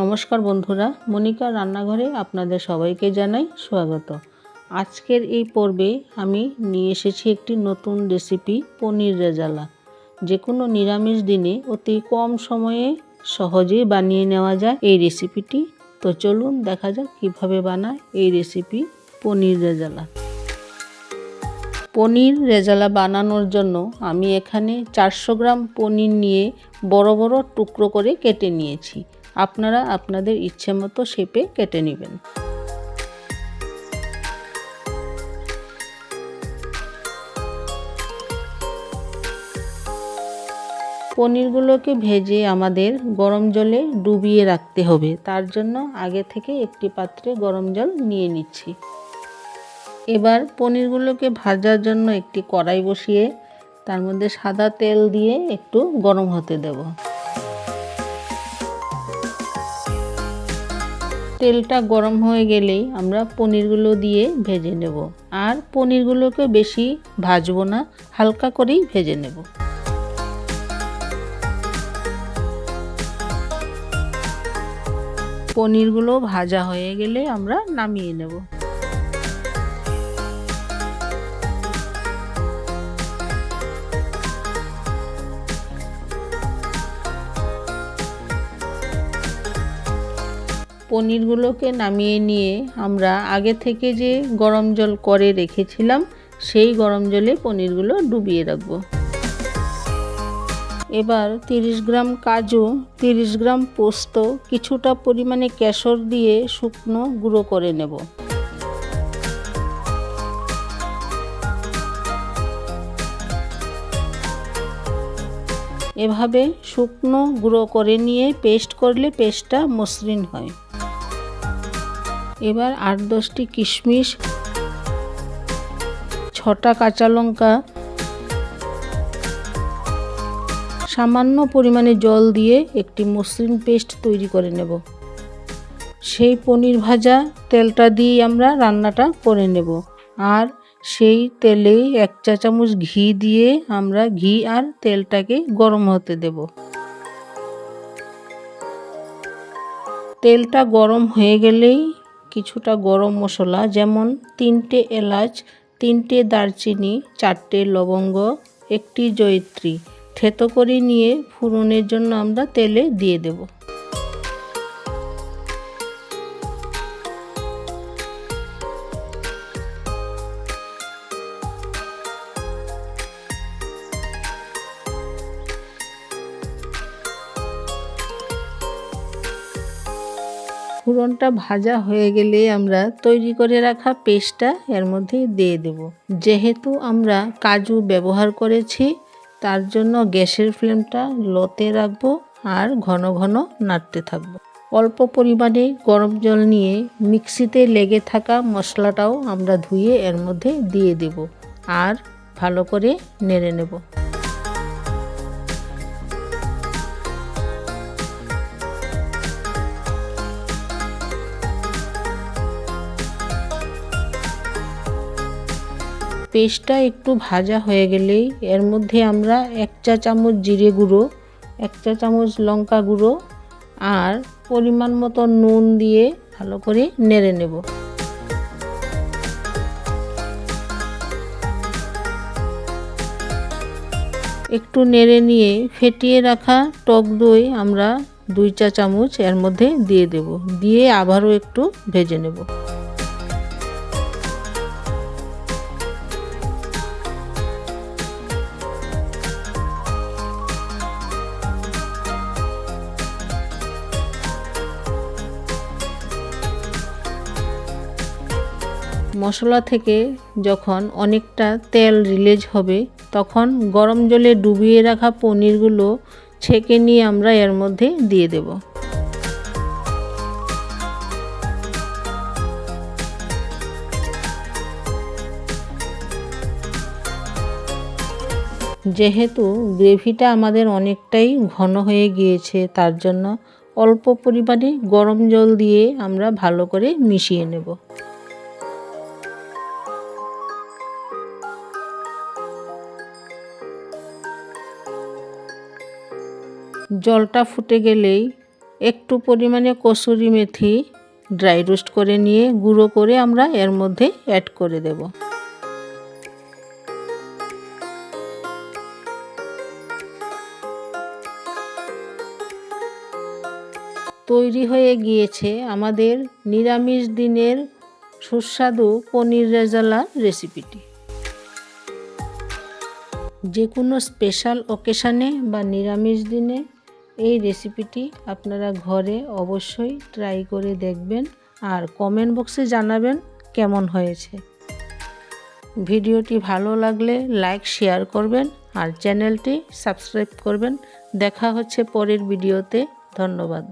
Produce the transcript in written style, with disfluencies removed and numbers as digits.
নমস্কার বন্ধুরা, মনিকা রান্নাঘরে আপনাদের সবাইকে জানাই স্বাগত। আজকের এই পর্বে আমি নিয়ে এসেছি একটি নতুন রেসিপি, পনির রেজালা। যে কোনো নিরামিষ দিনে অতি কম সময়ে সহজেই বানিয়ে নেওয়া যায় এই রেসিপিটি। তো চলুন দেখা যাক কিভাবে বানায় এই রেসিপি পনির রেজালা। পনির রেজালা বানানোর জন্য আমি এখানে 400 গ্রাম পনির নিয়ে বড় বড় টুকরো করে কেটে নিয়েছি। আপনারা আপনাদের ইচ্ছে মতো শেপে কেটে নেবেন। পনিরগুলোকে ভেজে আমাদের গরম জলে ডুবিয়ে রাখতে হবে। তার জন্য আগে থেকে একটি পাত্রে গরম জল নিয়ে নিচ্ছি। এবার পনিরগুলোকে ভাজার জন্য একটি কড়াই বসিয়ে তার মধ্যে সাদা তেল দিয়ে একটু গরম হতে দেব। তেলটা গরম হয়ে গেলেই আমরা পনিরগুলো দিয়ে ভেজে নেব। আর পনিরগুলোকে বেশি ভাজবো না, হালকা করেই ভেজে নেব। পনিরগুলো ভাজা হয়ে গেলে আমরা নামিয়ে নেব। পনিরগুলোকে নামিয়ে নিয়ে আমরা আগে থেকে যে গরম জল করে রেখেছিলাম সেই গরম জলে পনিরগুলো ডুবিয়ে রাখব। এবার 30 গ্রাম কাজু, 30 গ্রাম পোস্ত, কিছুটা পরিমাণে কেশর দিয়ে শুকনো গুঁড়ো করে নেব। এভাবে শুকনো গুঁড়ো করে নিয়ে পেস্ট করলে পেস্টটা মসৃণ হয়। এবার 8-10টি কিশমিশ, 6টা কাঁচা লঙ্কা, সামান্য পরিমাণে জল দিয়ে একটি মসৃণ পেস্ট তৈরি করে নেব। সেই পনির ভাজা তেলটা দিয়ে আমরা রান্নাটা করে নেব। আর সেই তেলে 1 চা চামচ ঘি দিয়ে আমরা ঘি আর তেলটাকে গরম হতে দেব। তেলটা গরম হয়ে গেলেই কিছুটা গরম মশলা যেমন 3টে এলাচ, 3টে দারচিনি, 4টে লবঙ্গ, 1টি জয়িত্রী থেতো করে নিয়ে ফোড়নের জন্য আমরা তেলে দিয়ে দেব। ফোড়নটা ভাজা হয়ে গেলে আমরা তৈরি করে রাখা পেস্টটা এর মধ্যে দিয়ে দেব। যেহেতু আমরা কাজু ব্যবহার করেছি তার জন্য গ্যাসের ফ্লেমটা লোতে রাখবো আর ঘন ঘন নাড়তে থাকবো। অল্প পরিমাণে গরম জল নিয়ে মিক্সিতে লেগে থাকা মশলাটাও আমরা ধুয়ে এর মধ্যে দিয়ে দেব আর ভালো করে নেড়ে নেব। পেস্টটা একটু ভাজা হয়ে গেলেই এর মধ্যে আমরা 1 চা চামচ জিরে গুঁড়ো, 1 চা চামচ লঙ্কা গুঁড়ো আর পরিমাণ মতো নুন দিয়ে ভালো করে নেড়ে নেব। একটু নেড়ে নিয়ে ফেটিয়ে রাখা টক দই আমরা 2 চা চামচ এর মধ্যে দিয়ে দেব। দিয়ে আবারও একটু ভেজে নেব। মশলা থেকে যখন অনেকটা তেল রিলিজ হবে তখন গরম জলে ডুবিয়ে রাখা পনিরগুলো ছেঁকে নিয়ে আমরা এর মধ্যে দিয়ে দেব। যেহেতু গ্রেভিটা আমাদের অনেকটাই ঘন হয়ে গিয়েছে তার জন্য অল্প পরিমাণে গরম জল দিয়ে আমরা ভালো করে মিশিয়ে নেব। জলটা ফুটে গেলেই একটু পরিমাণে কসুরি মেথি ড্রাই রোস্ট করে নিয়ে গুঁড়ো করে আমরা এর মধ্যে অ্যাড করে দেব। তৈরি হয়ে গিয়েছে আমাদের নিরামিষ দিনের সুস্বাদু পনির রেজালা রেসিপিটি। যে কোনো স্পেশাল অকেশানে বা নিরামিষ দিনে এই রেসিপিটি আপনারা ঘরে অবশ্যই ট্রাই করে দেখবেন আর কমেন্ট বক্সে জানাবেন কেমন হয়েছে। ভিডিওটি ভালো লাগলে লাইক শেয়ার করবেন আর চ্যানেলটি সাবস্ক্রাইব করবেন। দেখা হচ্ছে পরের ভিডিওতে। ধন্যবাদ।